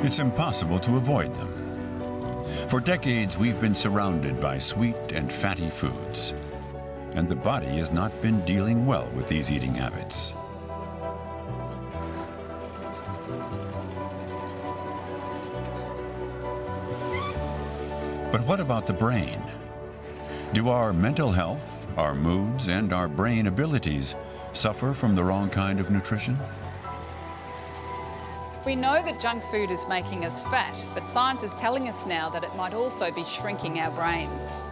It's impossible to avoid them. For decades, we've been surrounded by sweet and fatty foods, and the body has not been dealing well with these eating habits. But what about the brain? Do our mental health, our moods, and our brain abilities suffer from the wrong kind of nutrition? We know that junk food is making us fat, but science is telling us now that it might also be shrinking our brains.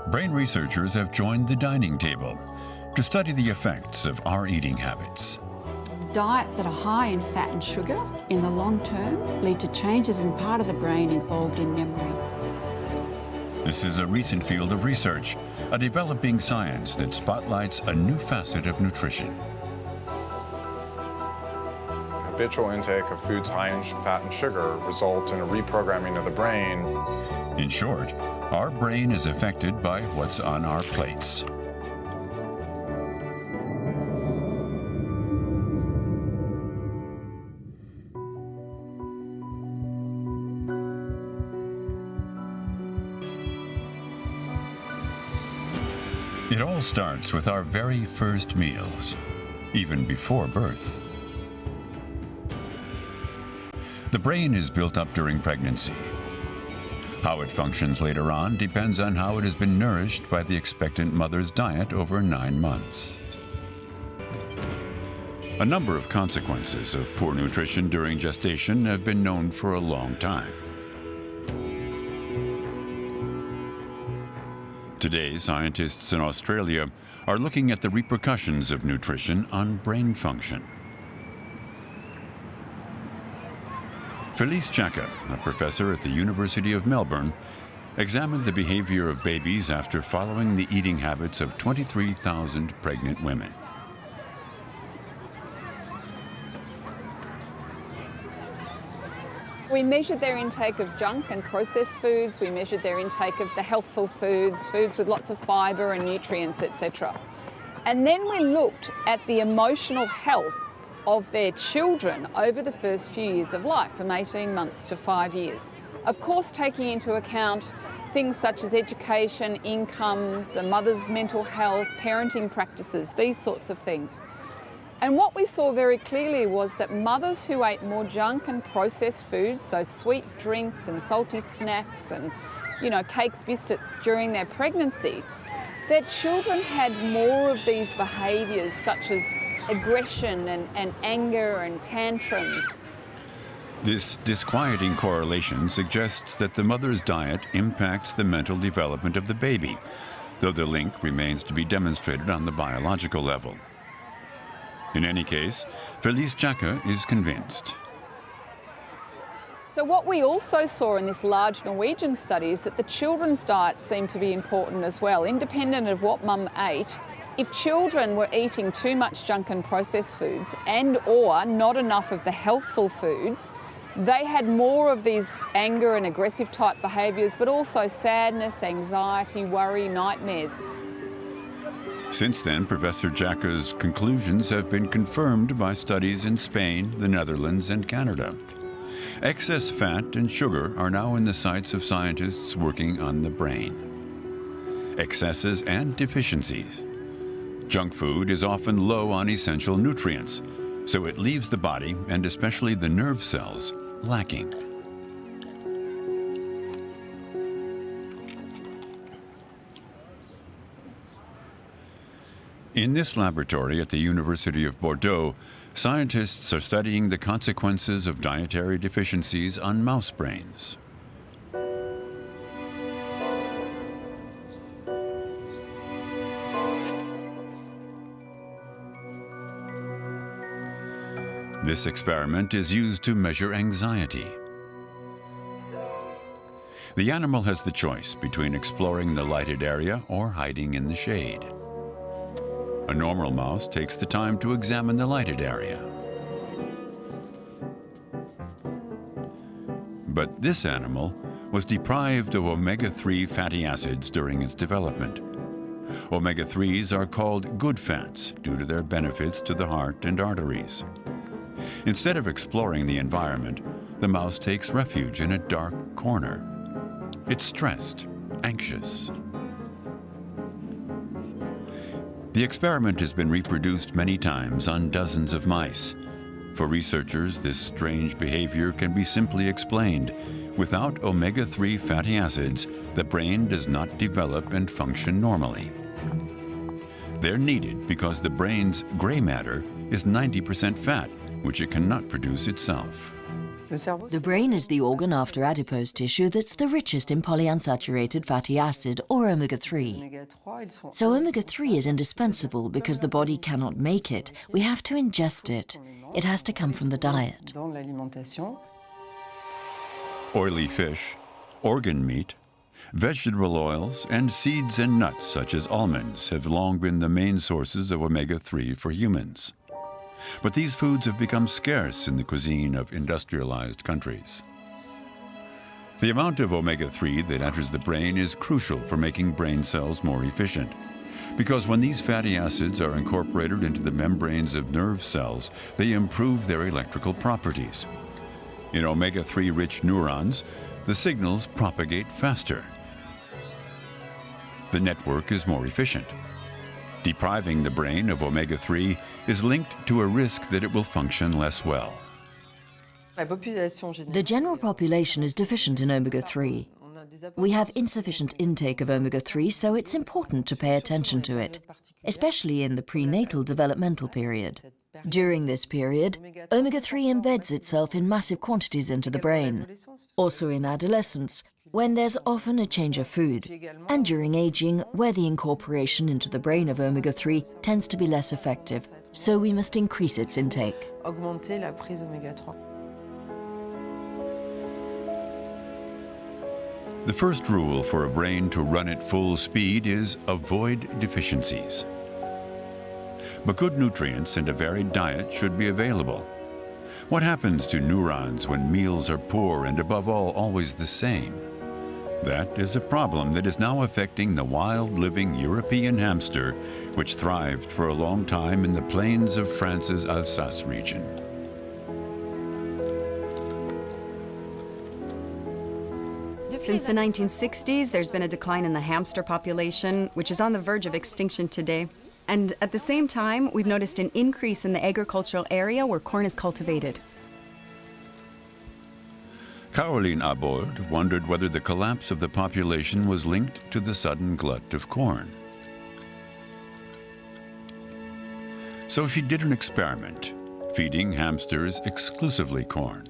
Brain researchers have joined the dining table to study the effects of our eating habits. Diets that are high in fat and sugar in the long term lead to changes in part of the brain involved in memory. This is a recent field of research, a developing science that spotlights a new facet of nutrition. Habitual intake of foods high in fat and sugar result in a reprogramming of the brain. In short, our brain is affected by what's on our plates. It all starts with our very first meals, even before birth. The brain is built up during pregnancy. How it functions later on depends on how it has been nourished by the expectant mother's diet over 9 months. A number of consequences of poor nutrition during gestation have been known for a long time. Today, scientists in Australia are looking at the repercussions of nutrition on brain function. Felice Chaka, a professor at the University of Melbourne, examined the behavior of babies after following the eating habits of 23,000 pregnant women. We measured their intake of junk and processed foods. We measured their intake of the healthful foods, foods with lots of fibre and nutrients, etc. And then we looked at the emotional health of their children over the first few years of life, from 18 months to 5 years. Of course, taking into account things such as education, income, the mother's mental health, parenting practices, these sorts of things. And what we saw very clearly was that mothers who ate more junk and processed foods, so sweet drinks and salty snacks and, cakes, biscuits during their pregnancy, their children had more of these behaviours such as aggression and anger and tantrums. This disquieting correlation suggests that the mother's diet impacts the mental development of the baby, though the link remains to be demonstrated on the biological level. In any case, Felice Chaka is convinced. So what we also saw in this large Norwegian study is that the children's diets seem to be important as well, independent of what mum ate. If children were eating too much junk and processed foods or not enough of the healthful foods, they had more of these anger and aggressive type behaviours, but also sadness, anxiety, worry, nightmares. Since then, Professor Chaka's conclusions have been confirmed by studies in Spain, the Netherlands, and Canada. Excess fat and sugar are now in the sights of scientists working on the brain. Excesses and deficiencies. Junk food is often low on essential nutrients, so it leaves the body, and especially the nerve cells, lacking. In this laboratory at the University of Bordeaux, scientists are studying the consequences of dietary deficiencies on mouse brains. This experiment is used to measure anxiety. The animal has the choice between exploring the lighted area or hiding in the shade. A normal mouse takes the time to examine the lighted area. But this animal was deprived of omega-3 fatty acids during its development. Omega-3s are called good fats due to their benefits to the heart and arteries. Instead of exploring the environment, the mouse takes refuge in a dark corner. It's stressed, anxious. The experiment has been reproduced many times on dozens of mice. For researchers, this strange behavior can be simply explained. Without omega-3 fatty acids, the brain does not develop and function normally. They're needed because the brain's gray matter is 90% fat, which it cannot produce itself. The brain is the organ after adipose tissue that's the richest in polyunsaturated fatty acid, or omega-3. So omega-3 is indispensable because the body cannot make it. We have to ingest it. It has to come from the diet. Oily fish, organ meat, vegetable oils, and seeds and nuts such as almonds have long been the main sources of omega-3 for humans. But these foods have become scarce in the cuisine of industrialized countries. The amount of omega-3 that enters the brain is crucial for making brain cells more efficient, because when these fatty acids are incorporated into the membranes of nerve cells, they improve their electrical properties. In omega-3 rich neurons, the signals propagate faster. The network is more efficient. Depriving the brain of omega-3 is linked to a risk that it will function less well. The general population is deficient in omega-3. We have insufficient intake of omega-3, so it's important to pay attention to it, especially in the prenatal developmental period. During this period, omega-3 embeds itself in massive quantities into the brain. Also in adolescence, when there's often a change of food, and during aging, where the incorporation into the brain of omega-3 tends to be less effective, so we must increase its intake. The first rule for a brain to run at full speed is avoid deficiencies. But good nutrients and a varied diet should be available. What happens to neurons when meals are poor and, above all, always the same? That is a problem that is now affecting the wild-living European hamster, which thrived for a long time in the plains of France's Alsace region. Since the 1960s, there's been a decline in the hamster population, which is on the verge of extinction today. And at the same time, we've noticed an increase in the agricultural area where corn is cultivated. Caroline Abold wondered whether the collapse of the population was linked to the sudden glut of corn. So she did an experiment, feeding hamsters exclusively corn.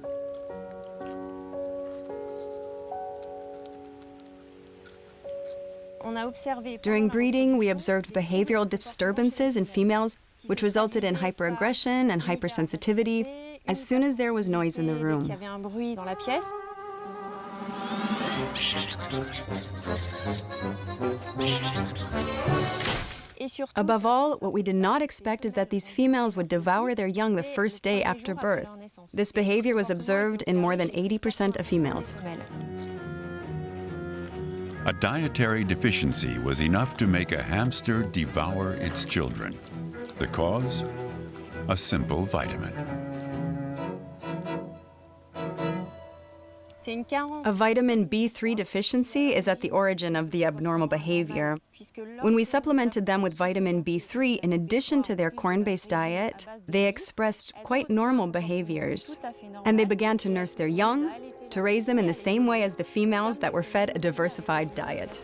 During breeding, we observed behavioral disturbances in females, which resulted in hyperaggression and hypersensitivity as soon as there was noise in the room. Above all, what we did not expect is that these females would devour their young the first day after birth. This behavior was observed in more than 80% of females. A dietary deficiency was enough to make a hamster devour its children. The cause? A simple vitamin. A vitamin B3 deficiency is at the origin of the abnormal behavior. When we supplemented them with vitamin B3 in addition to their corn-based diet, they expressed quite normal behaviors. And they began to nurse their young, to raise them in the same way as the females that were fed a diversified diet.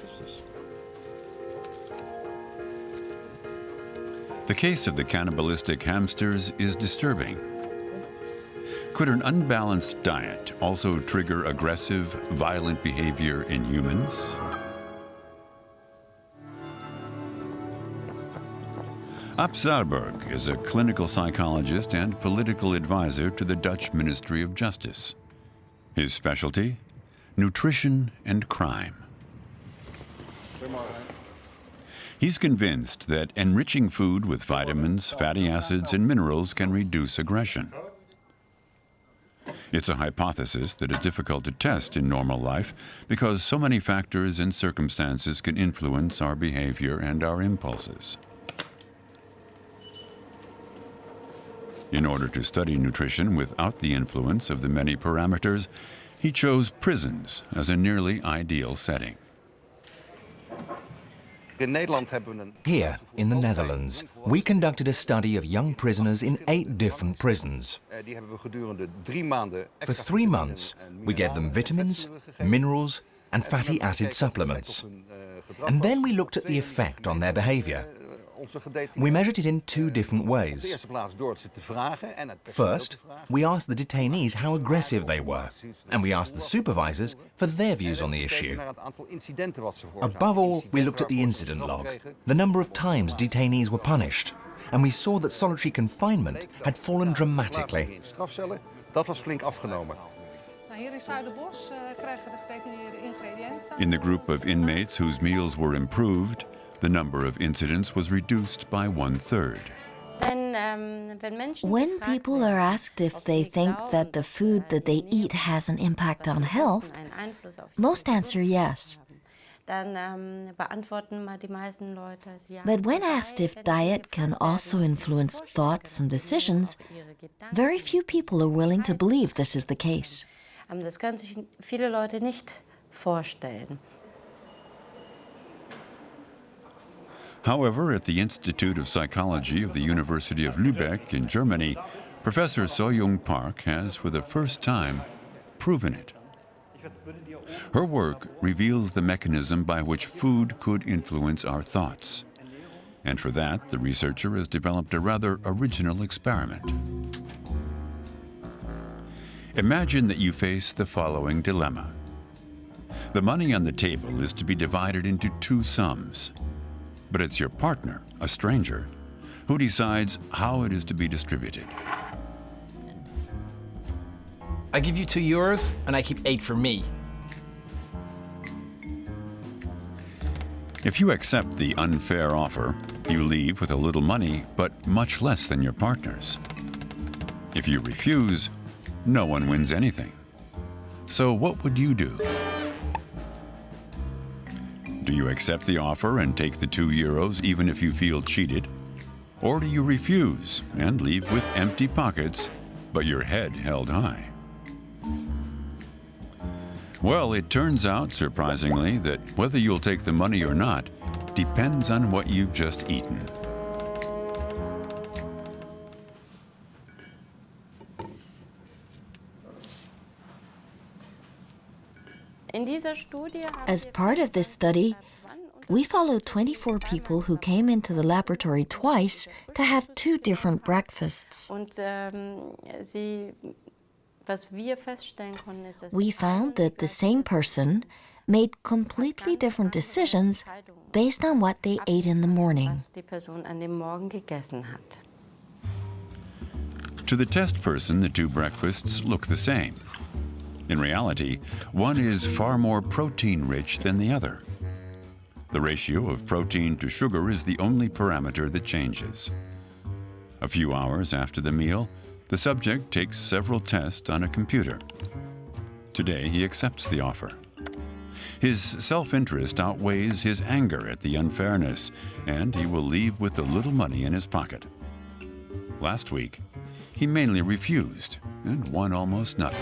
The case of the cannibalistic hamsters is disturbing. Could an unbalanced diet also trigger aggressive, violent behavior in humans? Ab Zaalberg is a clinical psychologist and political advisor to the Dutch Ministry of Justice. His specialty? Nutrition and crime. He's convinced that enriching food with vitamins, fatty acids, and minerals can reduce aggression. It's a hypothesis that is difficult to test in normal life because so many factors and circumstances can influence our behavior and our impulses. In order to study nutrition without the influence of the many parameters, he chose prisons as a nearly ideal setting. Here, in the Netherlands, we conducted a study of young prisoners in 8 different prisons. For 3 months, we gave them vitamins, minerals, and fatty acid supplements. And then we looked at the effect on their behavior. We measured it in 2 different ways. First, we asked the detainees how aggressive they were, and we asked the supervisors for their views on the issue. Above all, we looked at the incident log, the number of times detainees were punished, and we saw that solitary confinement had fallen dramatically. In the group of inmates whose meals were improved, the number of incidents was reduced by 1/3. When people are asked if they think that the food that they eat has an impact on health, most answer yes. But when asked if diet can also influence thoughts and decisions, very few people are willing to believe this is the case. Das können sich viele Leute nicht vorstellen. However, at the Institute of Psychology of the University of Lübeck in Germany, Professor So-Young Park has, for the first time, proven it. Her work reveals the mechanism by which food could influence our thoughts. And for that, the researcher has developed a rather original experiment. Imagine that you face the following dilemma. The money on the table is to be divided into 2 sums. But it's your partner, a stranger, who decides how it is to be distributed. I give you €2 and I keep 8 for me. If you accept the unfair offer, you leave with a little money, but much less than your partner's. If you refuse, no one wins anything. So what would you do? Do you accept the offer and take the €2 even if you feel cheated? Or do you refuse and leave with empty pockets, but your head held high? Well, it turns out, surprisingly, that whether you'll take the money or not depends on what you've just eaten. As part of this study, we followed 24 people who came into the laboratory twice to have 2 different breakfasts. We found that the same person made completely different decisions based on what they ate in the morning. To the test person, the 2 breakfasts look the same. In reality, one is far more protein-rich than the other. The ratio of protein to sugar is the only parameter that changes. A few hours after the meal, the subject takes several tests on a computer. Today, he accepts the offer. His self-interest outweighs his anger at the unfairness, and he will leave with a little money in his pocket. Last week, he mainly refused and won almost nothing.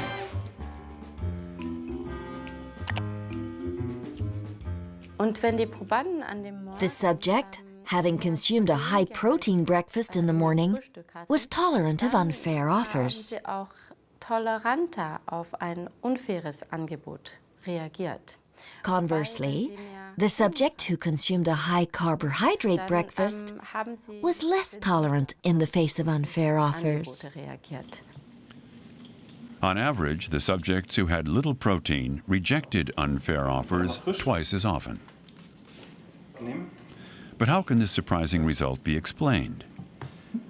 The subject, having consumed a high-protein breakfast in the morning, was tolerant of unfair offers. Conversely, the subject who consumed a high-carbohydrate breakfast was less tolerant in the face of unfair offers. On average, the subjects who had little protein rejected unfair offers twice as often. But how can this surprising result be explained?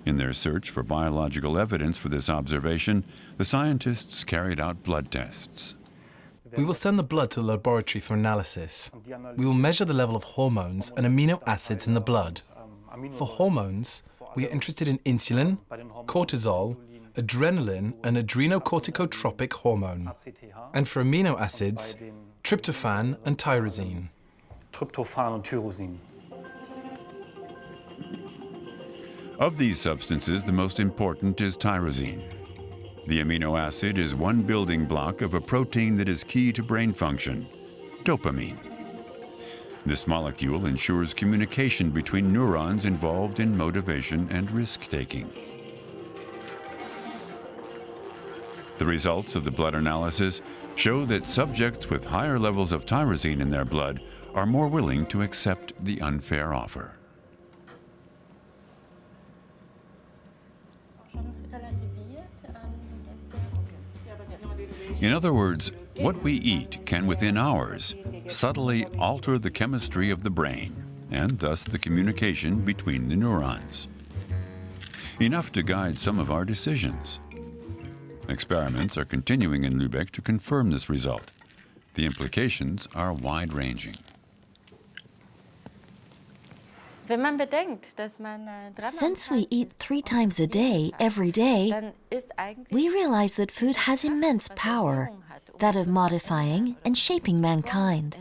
In their search for biological evidence for this observation, the scientists carried out blood tests. We will send the blood to the laboratory for analysis. We will measure the level of hormones and amino acids in the blood. For hormones, we are interested in insulin, cortisol, adrenaline, and adrenocorticotropic hormone. And for amino acids, tryptophan and tyrosine. Of these substances, the most important is tyrosine. The amino acid is one building block of a protein that is key to brain function, dopamine. This molecule ensures communication between neurons involved in motivation and risk-taking. The results of the blood analysis show that subjects with higher levels of tyrosine in their blood are more willing to accept the unfair offer. In other words, what we eat can within hours subtly alter the chemistry of the brain and thus the communication between the neurons. Enough to guide some of our decisions. Experiments are continuing in Lübeck to confirm this result. The implications are wide-ranging. Since we eat 3 times a day, every day, we realize that food has immense power, that of modifying and shaping mankind.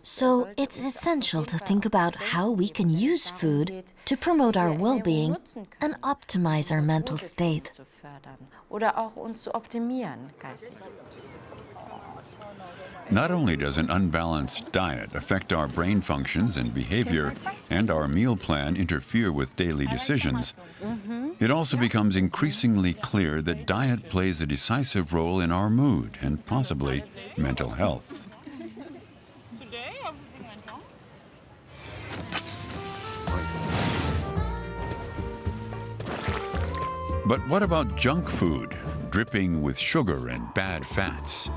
So it's essential to think about how we can use food to promote our well-being and optimize our mental state. Not only does an unbalanced diet affect our brain functions and behavior, and our meal plan interfere with daily decisions, it also becomes increasingly clear that diet plays a decisive role in our mood and possibly mental health. But what about junk food, dripping with sugar and bad fats?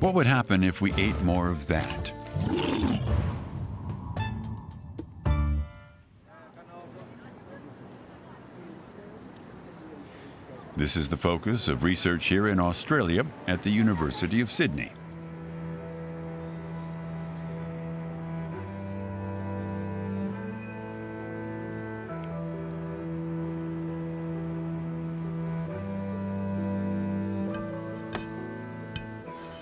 What would happen if we ate more of that? This is the focus of research here in Australia at the University of Sydney.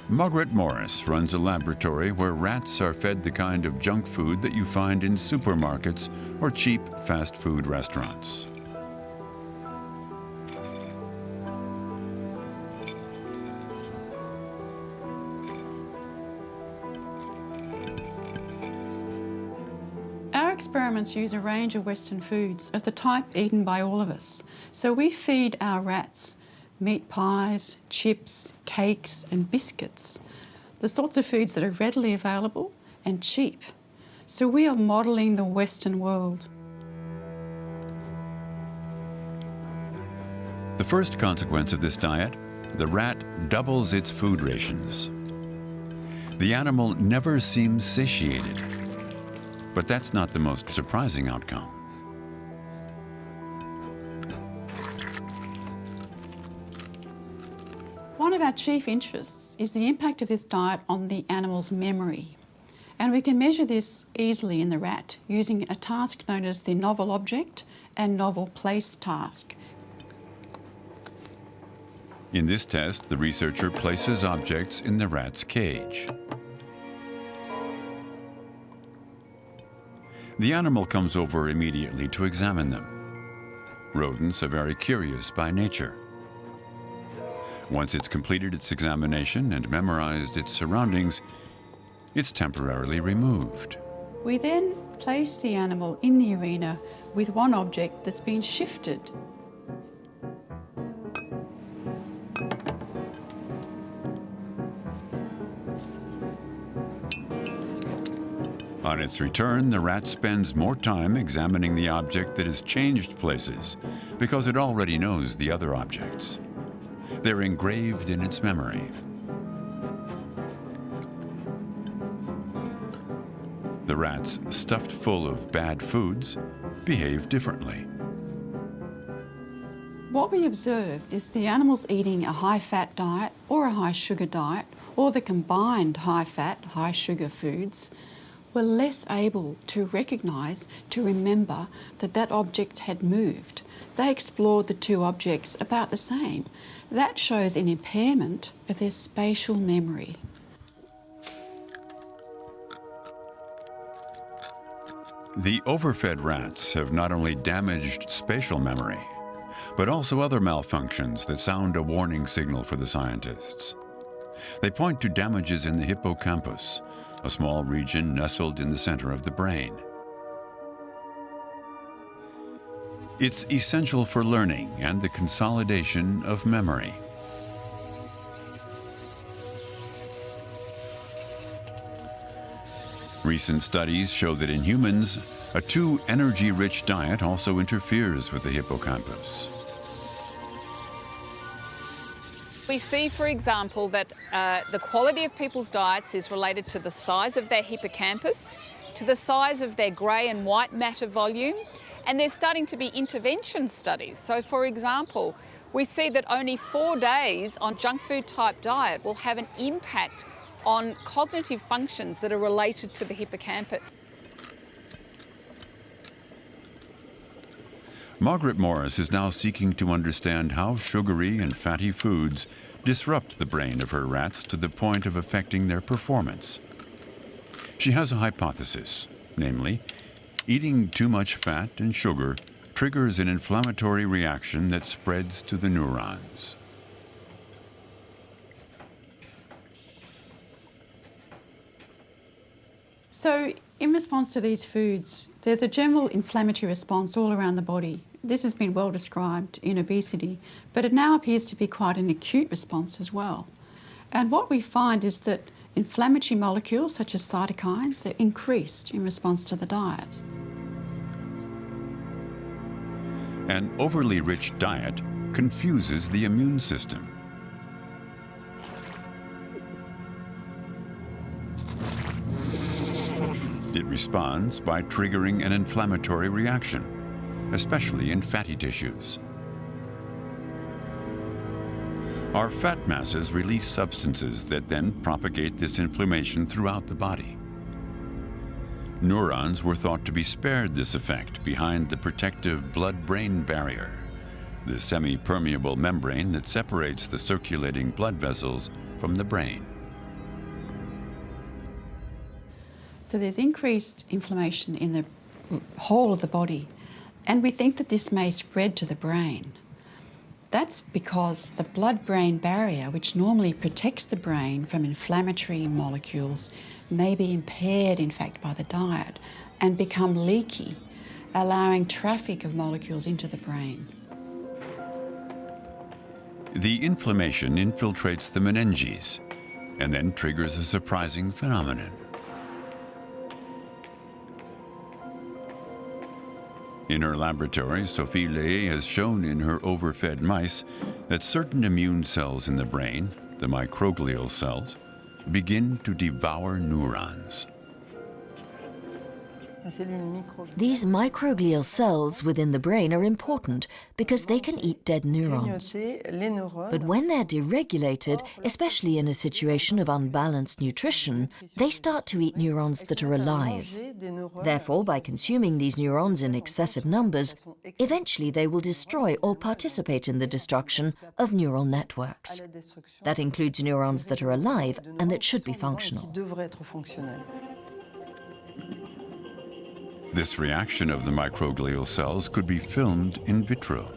Margaret Morris runs a laboratory where rats are fed the kind of junk food that you find in supermarkets or cheap fast food restaurants. Our experiments use a range of Western foods of the type eaten by all of us. So we feed our rats meat pies, chips, cakes and biscuits, the sorts of foods that are readily available and cheap. So we are modelling the Western world. The first consequence of this diet, the rat doubles its food rations. The animal never seems satiated, but that's not the most surprising outcome. One of our chief interests is the impact of this diet on the animal's memory. And we can measure this easily in the rat using a task known as the novel object and novel place task. In this test, the researcher places objects in the rat's cage. The animal comes over immediately to examine them. Rodents are very curious by nature. Once it's completed its examination and memorized its surroundings, it's temporarily removed. We then place the animal in the arena with one object that's been shifted. On its return, the rat spends more time examining the object that has changed places because it already knows the other objects. They're engraved in its memory. The rats, stuffed full of bad foods, behave differently. What we observed is the animals eating a high-fat diet or a high-sugar diet, or the combined high-fat, high-sugar foods, were less able to recognise, to remember that that object had moved. They explored the two objects about the same. That shows an impairment of their spatial memory. The overfed rats have not only damaged spatial memory, but also other malfunctions that sound a warning signal for the scientists. They point to damages in the hippocampus, a small region nestled in the center of the brain. It's essential for learning and the consolidation of memory. Recent studies show that in humans, a too energy-rich diet also interferes with the hippocampus. We see, for example, that the quality of people's diets is related to the size of their hippocampus, to the size of their grey and white matter volume, and there's starting to be intervention studies. So, for example, we see that only 4 days on junk food type diet will have an impact on cognitive functions that are related to the hippocampus. Margaret Morris is now seeking to understand how sugary and fatty foods disrupt the brain of her rats to the point of affecting their performance. She has a hypothesis, namely, eating too much fat and sugar triggers an inflammatory reaction that spreads to the neurons. So, in response to these foods, there's a general inflammatory response all around the body. This has been well described in obesity, but it now appears to be quite an acute response as well. And what we find is that inflammatory molecules such as cytokines are increased in response to the diet. An overly rich diet confuses the immune system. It responds by triggering an inflammatory reaction, especially in fatty tissues. Our fat masses release substances that then propagate this inflammation throughout the body. Neurons were thought to be spared this effect behind the protective blood-brain barrier, the semi-permeable membrane that separates the circulating blood vessels from the brain. So there's increased inflammation in the whole of the body, and we think that this may spread to the brain. That's because the blood-brain barrier, which normally protects the brain from inflammatory molecules, may be impaired, in fact, by the diet and become leaky, allowing traffic of molecules into the brain. The inflammation infiltrates the meninges and then triggers a surprising phenomenon. In her laboratory, Sophie Ley has shown in her overfed mice that certain immune cells in the brain, the microglial cells, begin to devour neurons. These microglial cells within the brain are important because they can eat dead neurons. But when they're deregulated, especially in a situation of unbalanced nutrition, they start to eat neurons that are alive. Therefore, by consuming these neurons in excessive numbers, eventually they will destroy or participate in the destruction of neural networks. That includes neurons that are alive and that should be functional. This reaction of the microglial cells could be filmed in vitro.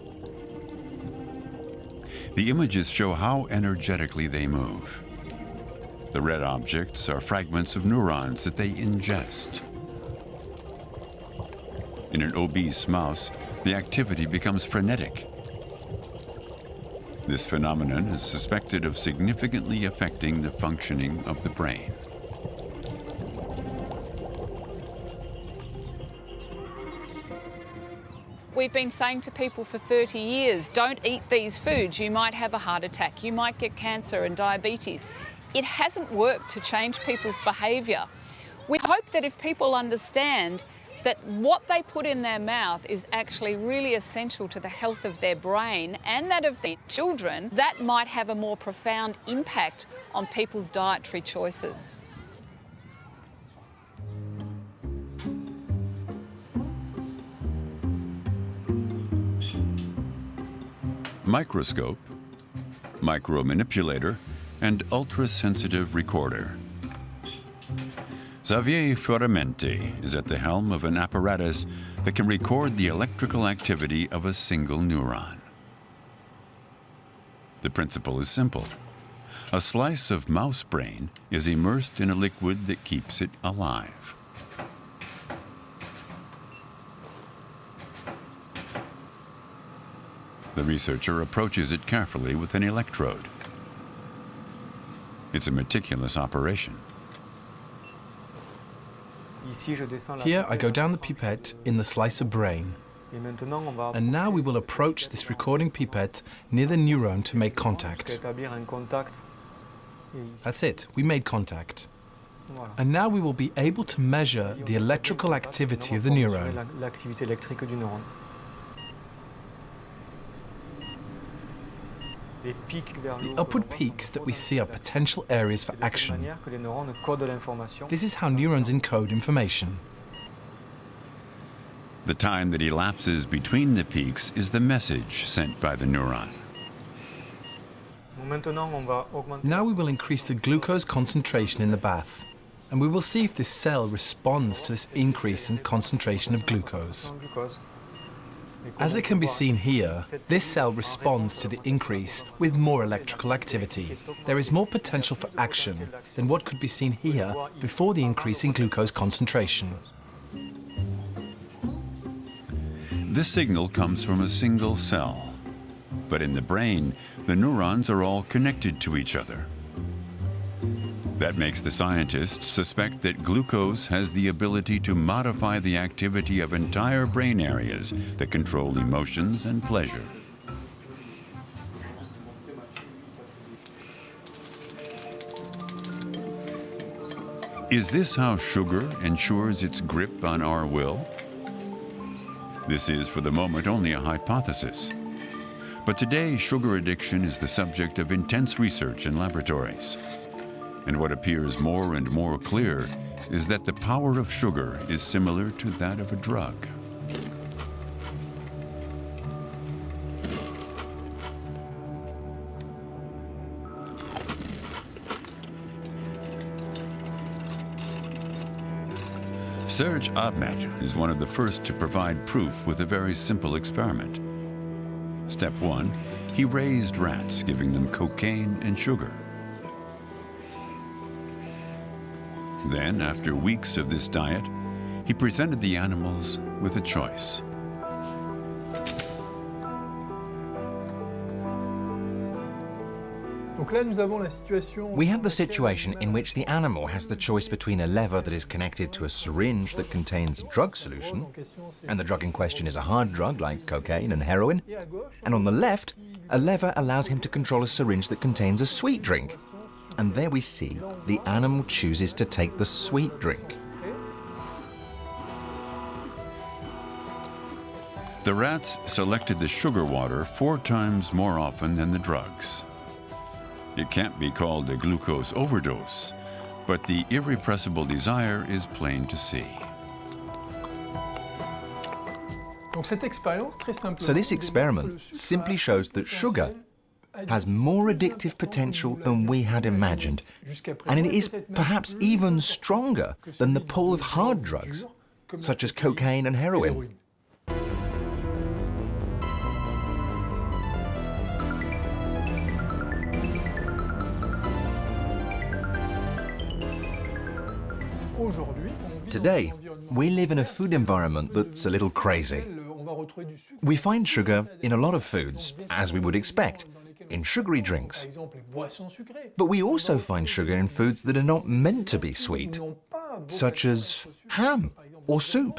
The images show how energetically they move. The red objects are fragments of neurons that they ingest. In an obese mouse, the activity becomes frenetic. This phenomenon is suspected of significantly affecting the functioning of the brain. We've been saying to people for 30 years, don't eat these foods, you might have a heart attack, you might get cancer and diabetes. It hasn't worked to change people's behaviour. We hope that if people understand that what they put in their mouth is actually really essential to the health of their brain and that of their children, that might have a more profound impact on people's dietary choices. Microscope, micromanipulator, and ultra-sensitive recorder. Xavier Fioramenti is at the helm of an apparatus that can record the electrical activity of a single neuron. The principle is simple. A slice of mouse brain is immersed in a liquid that keeps it alive. The researcher approaches it carefully with an electrode. It's a meticulous operation. Here I go down the pipette in the slice of brain. And now we will approach this recording pipette near the neuron to make contact. That's it, we made contact. And now we will be able to measure the electrical activity of the neuron. The upward peaks that we see are potential areas for action. This is how neurons encode information. The time that elapses between the peaks is the message sent by the neuron. Now we will increase the glucose concentration in the bath, and we will see if this cell responds to this increase in concentration of glucose. As it can be seen here, this cell responds to the increase with more electrical activity. There is more potential for action than what could be seen here before the increase in glucose concentration. This signal comes from a single cell, but in the brain, the neurons are all connected to each other. That makes the scientists suspect that glucose has the ability to modify the activity of entire brain areas that control emotions and pleasure. Is this how sugar ensures its grip on our will? This is, for the moment, only a hypothesis. But today, sugar addiction is the subject of intense research in laboratories. And what appears more and more clear is that the power of sugar is similar to that of a drug. Serge Abmet is one of the first to provide proof with a very simple experiment. Step 1, he raised rats, giving them cocaine and sugar. Then, after weeks of this diet, he presented the animals with a choice. We have the situation in which the animal has the choice between a lever that is connected to a syringe that contains a drug solution, and the drug in question is a hard drug like cocaine and heroin, and on the left, a lever allows him to control a syringe that contains a sweet drink. And there we see the animal chooses to take the sweet drink. The rats selected the sugar water 4 times more often than the drugs. It can't be called a glucose overdose, but the irrepressible desire is plain to see. So this experiment simply shows that sugar has more addictive potential than we had imagined, and it is perhaps even stronger than the pull of hard drugs, such as cocaine and heroin. Today, we live in a food environment that's a little crazy. We find sugar in a lot of foods, as we would expect, in sugary drinks. But we also find sugar in foods that are not meant to be sweet, such as ham or soup.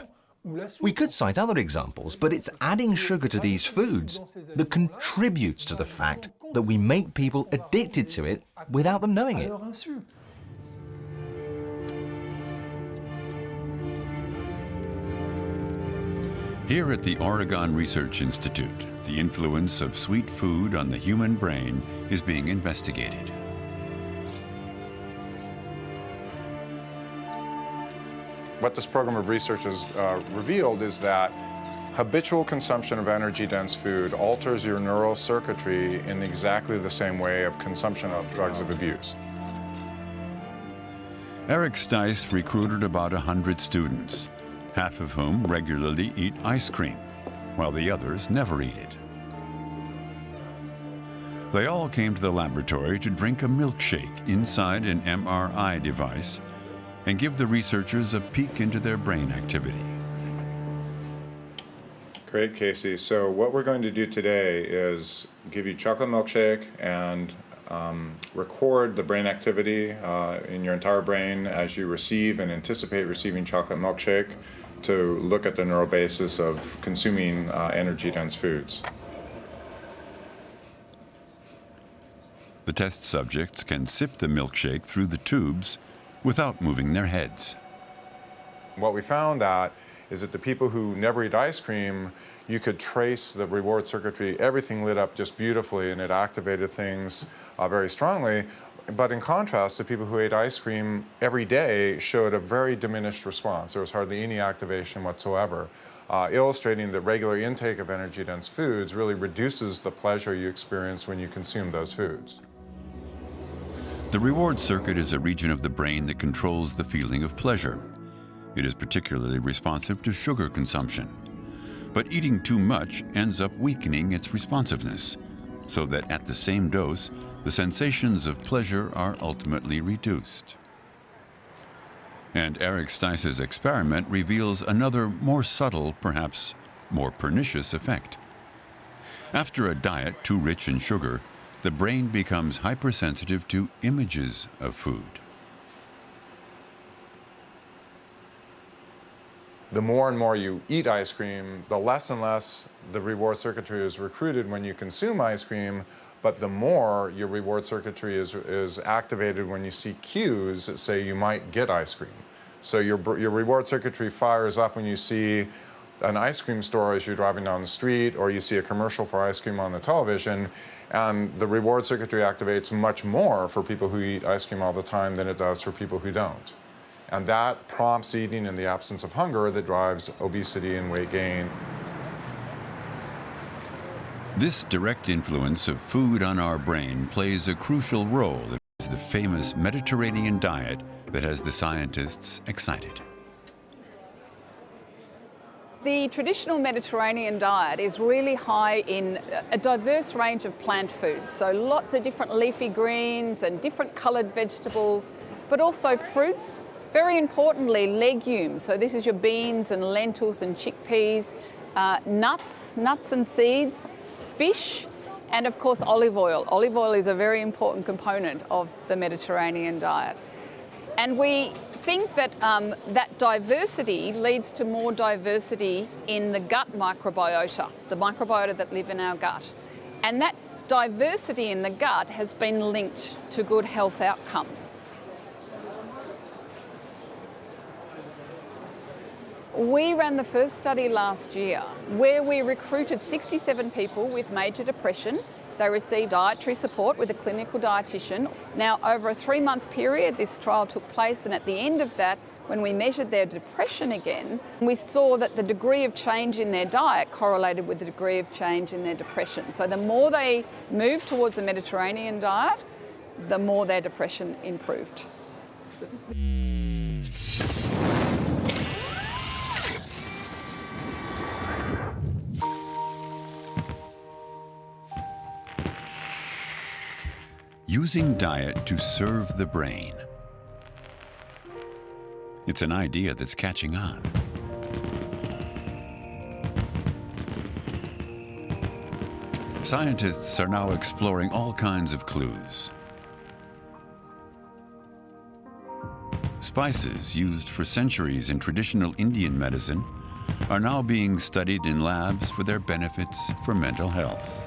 We could cite other examples, but it's adding sugar to these foods that contributes to the fact that we make people addicted to it without them knowing it. Here at the Oregon Research Institute, the influence of sweet food on the human brain is being investigated. What this program of research has revealed is that habitual consumption of energy-dense food alters your neural circuitry in exactly the same way of consumption of drugs of abuse. Eric Stice recruited about 100 students, half of whom regularly eat ice cream, while the others never eat it. They all came to the laboratory to drink a milkshake inside an MRI device and give the researchers a peek into their brain activity. Great, Casey. So what we're going to do today is give you chocolate milkshake and record the brain activity in your entire brain as you receive and anticipate receiving chocolate milkshake to look at the neural basis of consuming energy-dense foods. The test subjects can sip the milkshake through the tubes without moving their heads. What we found that is that the people who never eat ice cream, you could trace the reward circuitry, everything lit up just beautifully and it activated things very strongly. But in contrast, the people who ate ice cream every day showed a very diminished response. There was hardly any activation whatsoever, illustrating that regular intake of energy-dense foods really reduces the pleasure you experience when you consume those foods. The reward circuit is a region of the brain that controls the feeling of pleasure. It is particularly responsive to sugar consumption. But eating too much ends up weakening its responsiveness, so that at the same dose, the sensations of pleasure are ultimately reduced. And Eric Stice's experiment reveals another more subtle, perhaps more pernicious effect. After a diet too rich in sugar, the brain becomes hypersensitive to images of food. The more and more you eat ice cream, the less and less the reward circuitry is recruited when you consume ice cream, but the more your reward circuitry is activated when you see cues that say you might get ice cream. So your reward circuitry fires up when you see an ice cream store as you're driving down the street, or you see a commercial for ice cream on the television, and the reward circuitry activates much more for people who eat ice cream all the time than it does for people who don't. And that prompts eating in the absence of hunger that drives obesity and weight gain. This direct influence of food on our brain plays a crucial role in the famous Mediterranean diet that has the scientists excited. The traditional Mediterranean diet is really high in a diverse range of plant foods, so lots of different leafy greens and different coloured vegetables, but also fruits. Very importantly, legumes, so this is your beans and lentils and chickpeas, nuts and seeds, fish, and of course olive oil. Olive oil is a very important component of the Mediterranean diet. And we think that that diversity leads to more diversity in the gut microbiota, the microbiota that live in our gut. And that diversity in the gut has been linked to good health outcomes. We ran the first study last year where we recruited 67 people with major depression. They received dietary support with a clinical dietitian. Now, over a 3-month period, this trial took place, and at the end of that, when we measured their depression again, we saw that the degree of change in their diet correlated with the degree of change in their depression. So the more they moved towards a Mediterranean diet, the more their depression improved. Using diet to serve the brain. It's an idea that's catching on. Scientists are now exploring all kinds of clues. Spices used for centuries in traditional Indian medicine are now being studied in labs for their benefits for mental health.